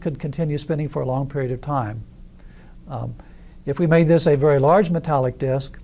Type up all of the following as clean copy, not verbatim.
could continue spinning for a long period of time. If we made this a very large metallic disk,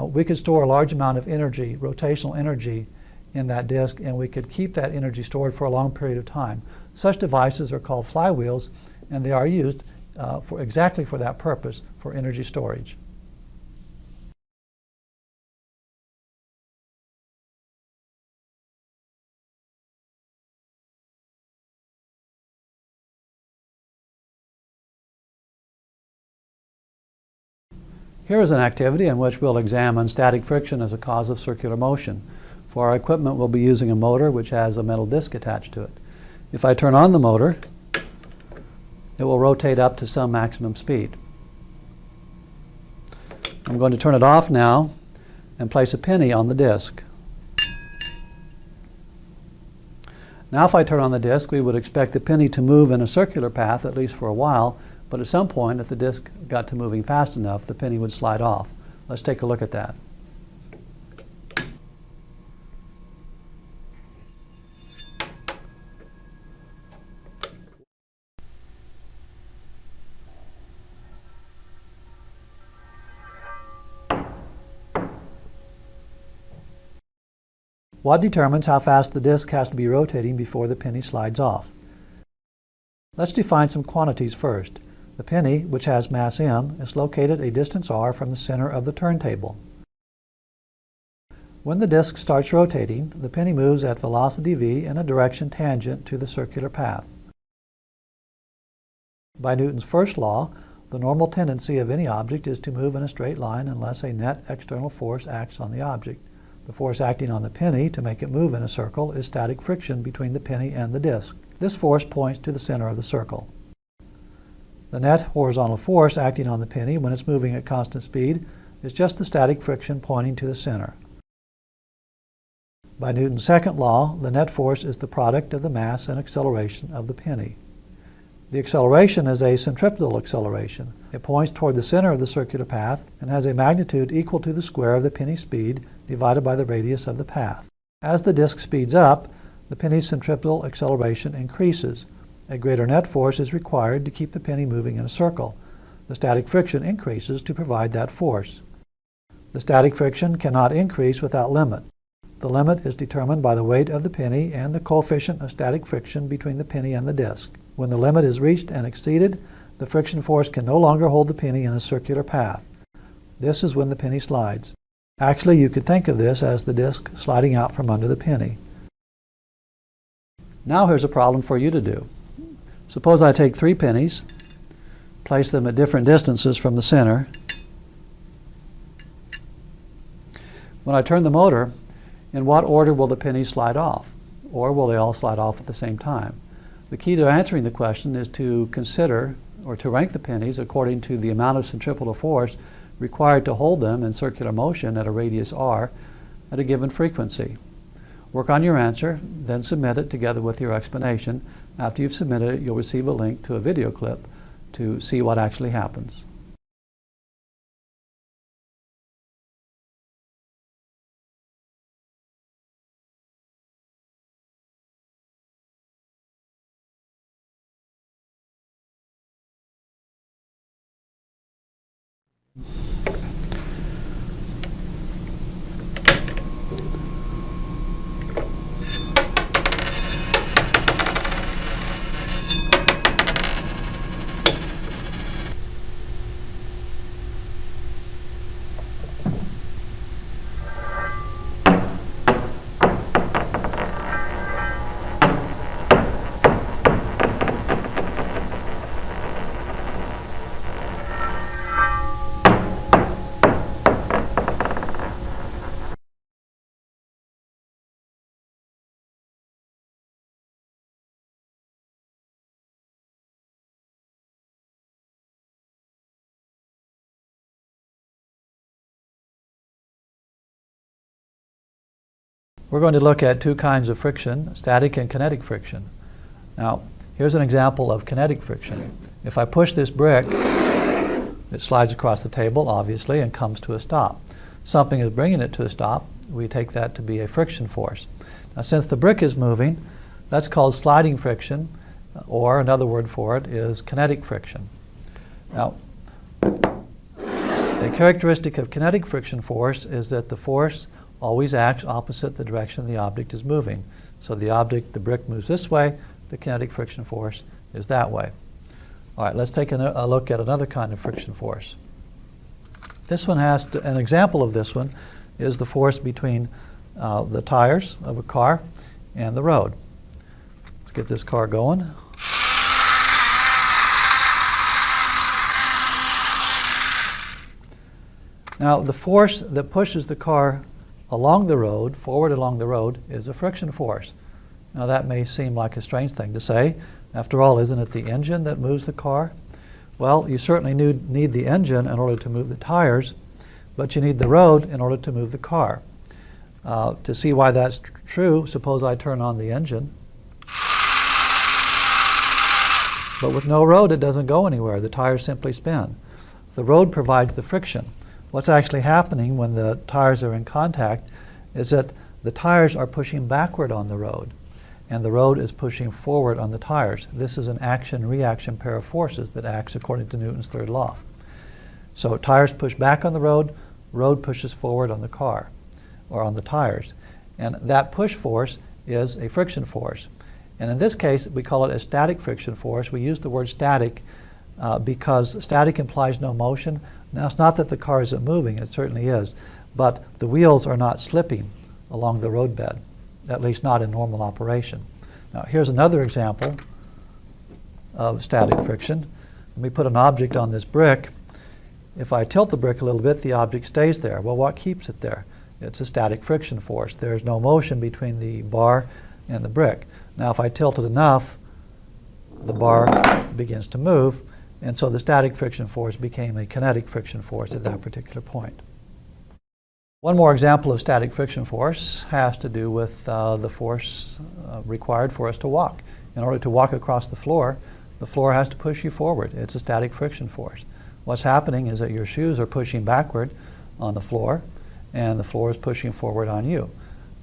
we could store a large amount of energy, rotational energy, in that disk, and we could keep that energy stored for a long period of time. Such devices are called flywheels, and they are used exactly for that purpose, for energy storage. Here is an activity in which we'll examine static friction as a cause of circular motion. For our equipment, we'll be using a motor which has a metal disc attached to it. If I turn on the motor, it will rotate up to some maximum speed. I'm going to turn it off now and place a penny on the disc. Now if I turn on the disc, we would expect the penny to move in a circular path, at least for a while, but at some point, if the disc got to moving fast enough, the penny would slide off. Let's take a look at that. What determines how fast the disc has to be rotating before the penny slides off? Let's define some quantities first. The penny, which has mass m, is located a distance r from the center of the turntable. When the disc starts rotating, the penny moves at velocity v in a direction tangent to the circular path. By Newton's first law, the normal tendency of any object is to move in a straight line unless a net external force acts on the object. The force acting on the penny to make it move in a circle is static friction between the penny and the disc. This force points to the center of the circle. The net horizontal force acting on the penny when it's moving at constant speed is just the static friction pointing to the center. By Newton's second law, the net force is the product of the mass and acceleration of the penny. The acceleration is a centripetal acceleration. It points toward the center of the circular path and has a magnitude equal to the square of the penny's speed divided by the radius of the path. As the disk speeds up, the penny's centripetal acceleration increases. A greater net force is required to keep the penny moving in a circle. The static friction increases to provide that force. The static friction cannot increase without limit. The limit is determined by the weight of the penny and the coefficient of static friction between the penny and the disk. When the limit is reached and exceeded, the friction force can no longer hold the penny in a circular path. This is when the penny slides. Actually, you could think of this as the disk sliding out from under the penny. Now here's a problem for you to do. Suppose I take 3 pennies, place them at different distances from the center. When I turn the motor, in what order will the pennies slide off? Or will they all slide off at the same time? The key to answering the question is to consider or to rank the pennies according to the amount of centripetal force required to hold them in circular motion at a radius r at a given frequency. Work on your answer, then submit it together with your explanation. After you've submitted it, you'll receive a link to a video clip to see what actually happens. We're going to look at 2 kinds of friction, static and kinetic friction. Now, here's an example of kinetic friction. If I push this brick, it slides across the table, obviously, and comes to a stop. Something is bringing it to a stop. We take that to be a friction force. Now, since the brick is moving, that's called sliding friction. or another word for it is kinetic friction. Now, a characteristic of kinetic friction force is that the force always acts opposite the direction the object is moving. So the brick moves this way, the kinetic friction force is that way. All right, let's take a look at another kind of friction force. This one an example of this one is the force between the tires of a car and the road. Let's get this car going. Now, the force that pushes the car along the road, forward along the road, is a friction force. Now, that may seem like a strange thing to say. After all, isn't it the engine that moves the car? Well, you certainly need the engine in order to move the tires, but you need the road in order to move the car. To see why that's true, suppose I turn on the engine. But with no road, it doesn't go anywhere. The tires simply spin. The road provides the friction. What's actually happening when the tires are in contact is that the tires are pushing backward on the road, and the road is pushing forward on the tires. This is an action-reaction pair of forces that acts according to Newton's third law. So tires push back on the road pushes forward on the car, or on the tires. And that push force is a friction force. And in this case, we call it a static friction force. We use the word static because static implies no motion. Now, it's not that the car isn't moving, it certainly is, but the wheels are not slipping along the roadbed, at least not in normal operation. Now, here's another example of static friction. Let me put an object on this brick. If I tilt the brick a little bit, the object stays there. Well, what keeps it there? It's a static friction force. There's no motion between the bar and the brick. Now, if I tilt it enough, the bar begins to move, and so the static friction force became a kinetic friction force at that particular point. One more example of static friction force has to do with the force required for us to walk. In order to walk across the floor has to push you forward. It's a static friction force. What's happening is that your shoes are pushing backward on the floor, and the floor is pushing forward on you.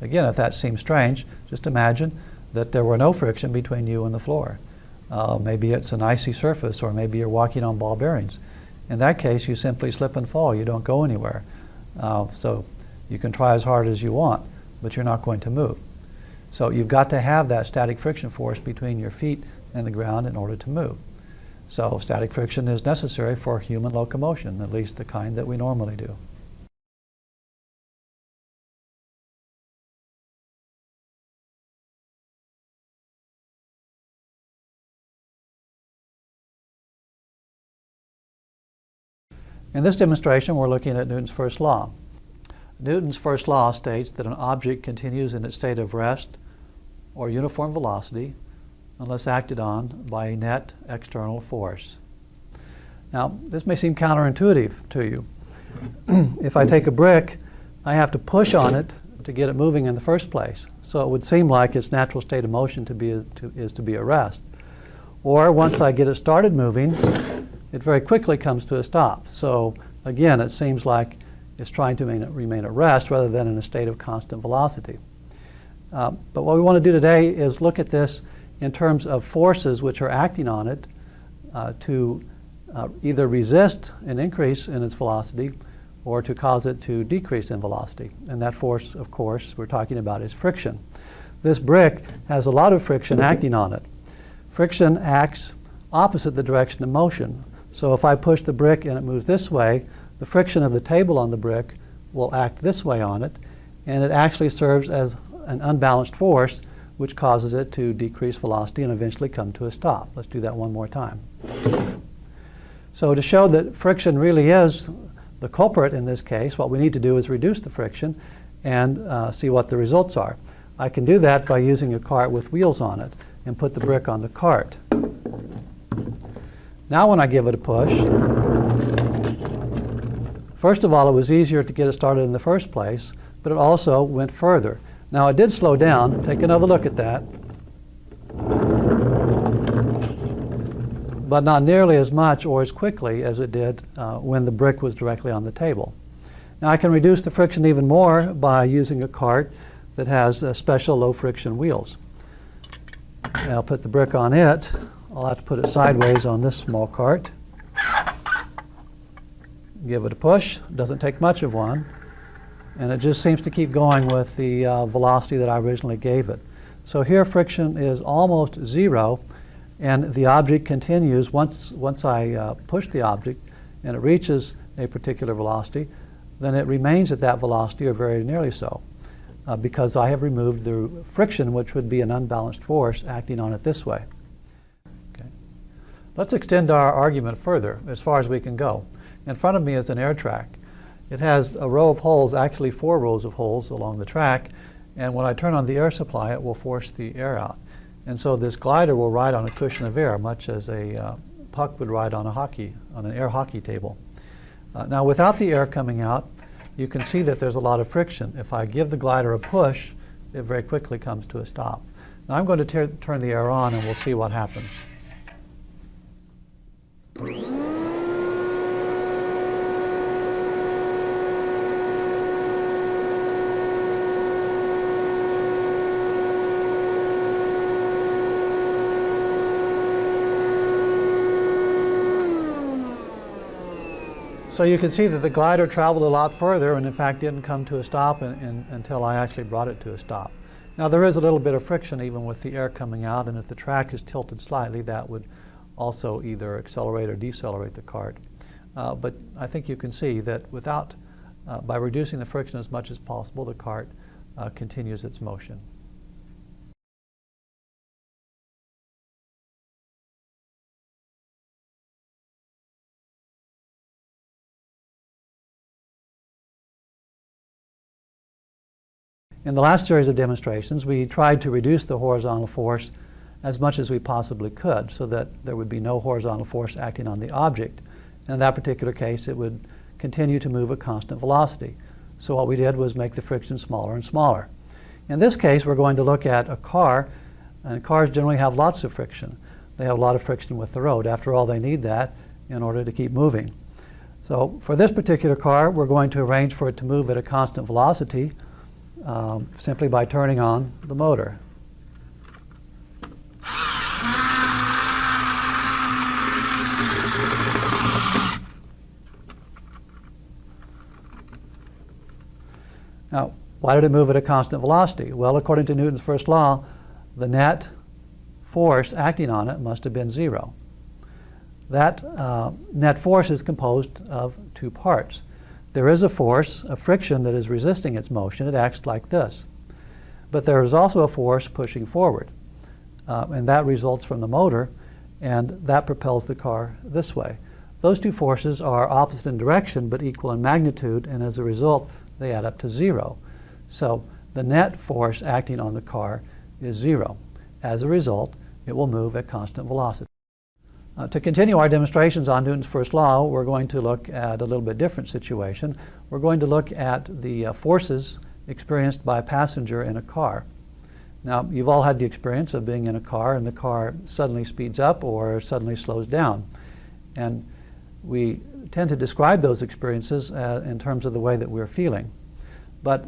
Again, if that seems strange, just imagine that there were no friction between you and the floor. Maybe it's an icy surface, or maybe you're walking on ball bearings. In that case, you simply slip and fall. You don't go anywhere. So you can try as hard as you want, but you're not going to move. So you've got to have that static friction force between your feet and the ground in order to move. So static friction is necessary for human locomotion, at least the kind that we normally do. In this demonstration, we're looking at Newton's first law. Newton's first law states that an object continues in its state of rest or uniform velocity unless acted on by a net external force. Now, this may seem counterintuitive to you. If I take a brick, I have to push on it to get it moving in the first place. So it would seem like its natural state of motion is to be at rest. Or once I get it started moving, it very quickly comes to a stop. So again, it seems like it's trying to remain at rest rather than in a state of constant velocity. But what we want to do today is look at this in terms of forces which are acting on it to either resist an increase in its velocity or to cause it to decrease in velocity. And that force, of course, we're talking about is friction. This brick has a lot of friction acting on it. Friction acts opposite the direction of motion. So if I push the brick and it moves this way, the friction of the table on the brick will act this way on it, and it actually serves as an unbalanced force which causes it to decrease velocity and eventually come to a stop. Let's do that one more time. So to show that friction really is the culprit in this case, what we need to do is reduce the friction and see what the results are. I can do that by using a cart with wheels on it and put the brick on the cart. Now when I give it a push, first of all, it was easier to get it started in the first place, but it also went further. Now it did slow down. Take another look at that. But not nearly as much or as quickly as it did when the brick was directly on the table. Now I can reduce the friction even more by using a cart that has special low friction wheels. And I'll put the brick on it. I'll have to put it sideways on this small cart. Give it a push. Doesn't take much of one. And it just seems to keep going with the velocity that I originally gave it. So here friction is almost zero, and the object continues once I push the object and it reaches a particular velocity, then it remains at that velocity or very nearly so, because I have removed the friction, which would be an unbalanced force acting on it this way. Okay. Let's extend our argument further as far as we can go. In front of me is an air track. It has a row of holes, actually 4 rows of holes along the track, and when I turn on the air supply, it will force the air out. And so this glider will ride on a cushion of air, much as a puck would ride on an air hockey table. Now without the air coming out, you can see that there's a lot of friction. If I give the glider a push, it very quickly comes to a stop. Now I'm going to turn the air on and we'll see what happens. So you can see that the glider traveled a lot further and in fact didn't come to a stop until I actually brought it to a stop. Now there is a little bit of friction even with the air coming out, and if the track is tilted slightly, that would also either accelerate or decelerate the cart. But I think you can see that by reducing the friction as much as possible, the cart continues its motion. In the last series of demonstrations, we tried to reduce the horizontal force as much as we possibly could so that there would be no horizontal force acting on the object. And in that particular case, it would continue to move at constant velocity. So what we did was make the friction smaller and smaller. In this case, we're going to look at a car, and cars generally have lots of friction. They have a lot of friction with the road. After all, they need that in order to keep moving. So for this particular car, we're going to arrange for it to move at a constant velocity simply by turning on the motor. Now, why did it move at a constant velocity? Well, according to Newton's first law, the net force acting on it must have been zero. That net force is composed of 2 parts. There is a force, a friction, that is resisting its motion. It acts like this. But there is also a force pushing forward, and that results from the motor, and that propels the car this way. Those 2 forces are opposite in direction but equal in magnitude, and as a result, they add up to 0. So the net force acting on the car is 0. As a result, it will move at constant velocity. To continue our demonstrations on Newton's first law, we're going to look at a little bit different situation. We're going to look at the forces experienced by a passenger in a car. Now, you've all had the experience of being in a car and the car suddenly speeds up or suddenly slows down. And we tend to describe those experiences in terms of the way that we're feeling. But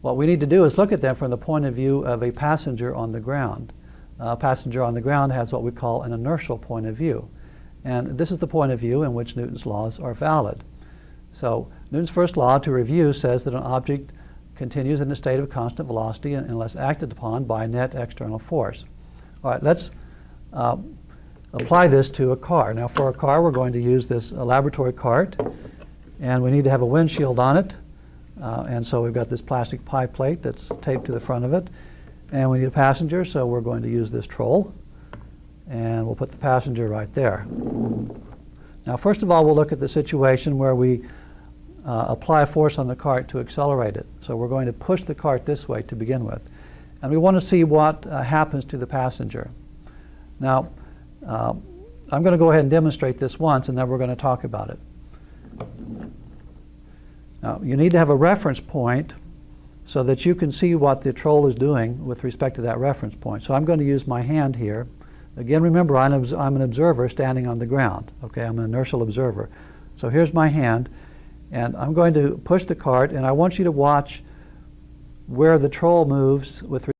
what we need to do is look at them from the point of view of a passenger on the ground. A passenger on the ground has what we call an inertial point of view. And this is the point of view in which Newton's laws are valid. So Newton's first law, to review, says that an object continues in a state of constant velocity unless acted upon by net external force. All right, let's apply this to a car. Now for a car, we're going to use this laboratory cart, and we need to have a windshield on it. And so we've got this plastic pie plate that's taped to the front of it. And we need a passenger, so we're going to use this troll. And we'll put the passenger right there. Now, first of all, we'll look at the situation where we apply a force on the cart to accelerate it. So we're going to push the cart this way to begin with. And we want to see what happens to the passenger. Now, I'm going to go ahead and demonstrate this once, and then we're going to talk about it. Now, you need to have a reference point so that you can see what the troll is doing with respect to that reference point. So I'm going to use my hand here. Again, remember, I'm an observer standing on the ground. Okay, I'm an inertial observer. So here's my hand, and I'm going to push the cart, and I want you to watch where the troll moves with